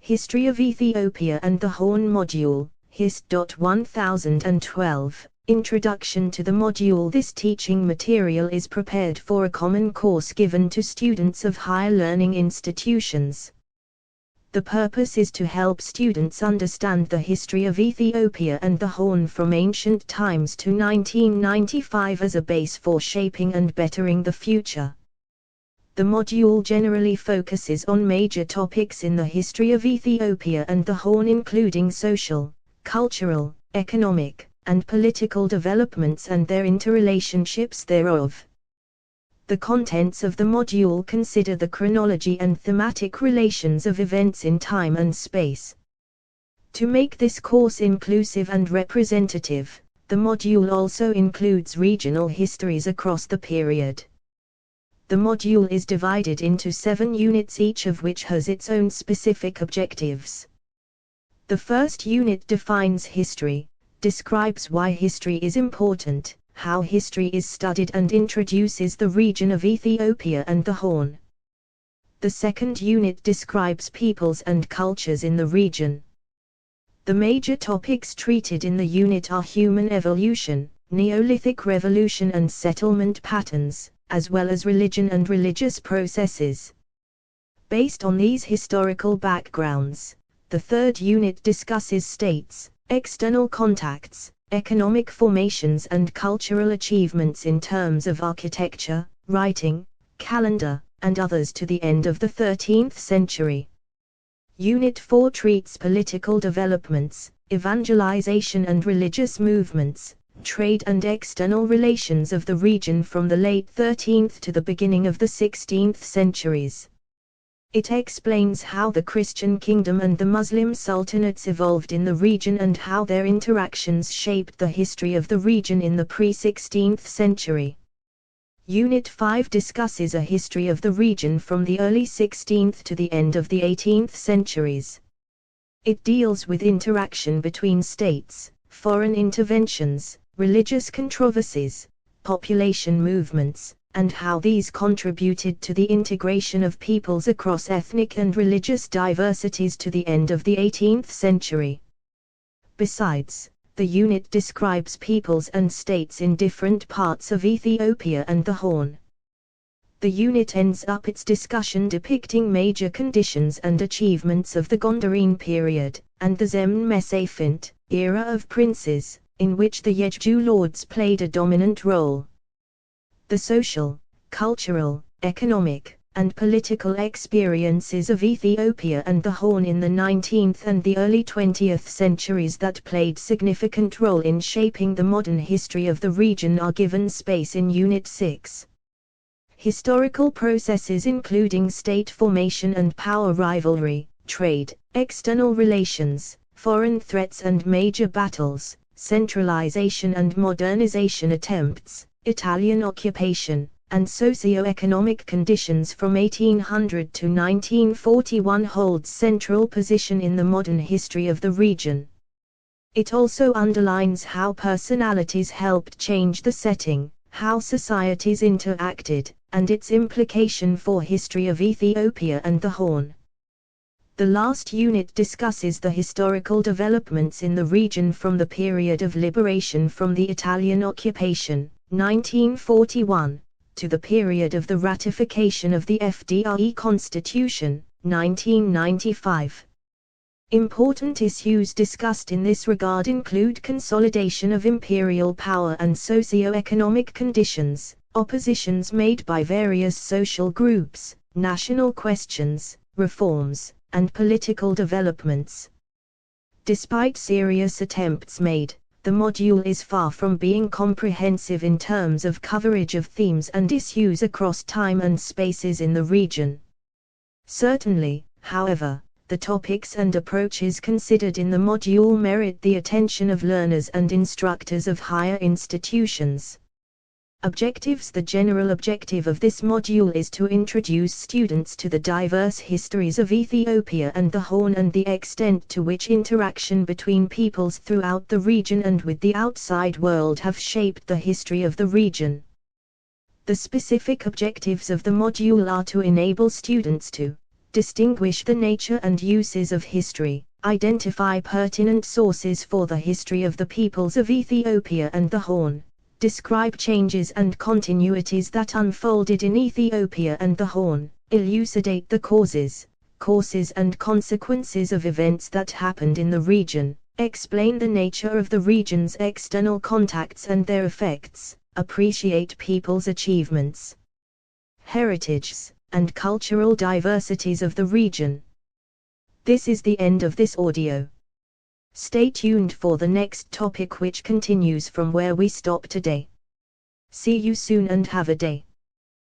History of Ethiopia and the Horn Module, Hist.1012, Introduction to the Module. This teaching material is prepared for a common course given to students of higher learning institutions. The purpose is to help students understand the history of Ethiopia and the Horn from ancient times to 1995 as a base for shaping and bettering the future. The module generally focuses on major topics in the history of Ethiopia and the Horn, including social, cultural, economic, and political developments and their interrelationships thereof. The contents of the module consider the chronology and thematic relations of events in time and space. To make this course inclusive and representative, the module also includes regional histories across the period. The module is divided into 7 units, each of which has its own specific objectives. The first unit defines history, describes why history is important, how history is studied, and introduces the region of Ethiopia and the Horn. The second unit describes peoples and cultures in the region. The major topics treated in the unit are human evolution, Neolithic revolution and settlement patterns, as well as religion and religious processes. Based on these historical backgrounds, the third unit discusses states, external contacts, economic formations and cultural achievements in terms of architecture, writing, calendar, and others to the end of the 13th century. Unit 4 treats political developments, evangelization and religious movements, trade and external relations of the region from the late 13th to the beginning of the 16th centuries. It explains how the Christian kingdom and the Muslim sultanates evolved in the region and how their interactions shaped the history of the region in the pre-16th century. Unit 5 discusses a history of the region from the early 16th to the end of the 18th centuries. It deals with interaction between states, foreign interventions, religious controversies, population movements, and how these contributed to the integration of peoples across ethnic and religious diversities to the end of the 18th century. Besides, the unit describes peoples and states in different parts of Ethiopia and the Horn. The unit ends up its discussion depicting major conditions and achievements of the Gondarine period, and the Zemen Mesafint era of princes, in which the Yejju lords played a dominant role. The social, cultural, economic, and political experiences of Ethiopia and the Horn in the 19th and the early 20th centuries that played significant role in shaping the modern history of the region are given space in Unit 6. Historical processes including state formation and power rivalry, trade, external relations, foreign threats and major battles, centralization and modernization attempts, Italian occupation, and socio-economic conditions from 1800 to 1941 holds central position in the modern history of the region. It also underlines how personalities helped change the setting, how societies interacted, and its implication for history of Ethiopia and the Horn. The last unit discusses the historical developments in the region from the period of liberation from the Italian occupation, 1941, to the period of the ratification of the FDRE Constitution, 1995. Important issues discussed in this regard include consolidation of imperial power and socio-economic conditions, oppositions made by various social groups, national questions, reforms, and political developments. Despite serious attempts made, the module is far from being comprehensive in terms of coverage of themes and issues across time and spaces in the region. Certainly, however, the topics and approaches considered in the module merit the attention of learners and instructors of higher institutions. Objectives: the general objective of this module is to introduce students to the diverse histories of Ethiopia and the Horn and the extent to which interaction between peoples throughout the region and with the outside world have shaped the history of the region. The specific objectives of the module are to enable students to Distinguish the nature and uses of history. Identify pertinent sources for the history of the peoples of Ethiopia and the Horn. Describe changes and continuities that unfolded in Ethiopia and the Horn. Elucidate the causes, and consequences of events that happened in the region. Explain the nature of the region's external contacts and their effects. Appreciate people's achievements, heritages, and cultural diversities of the region. This is the end of this audio. Stay tuned for the next topic, which continues from where we stop today. See you soon and have a day.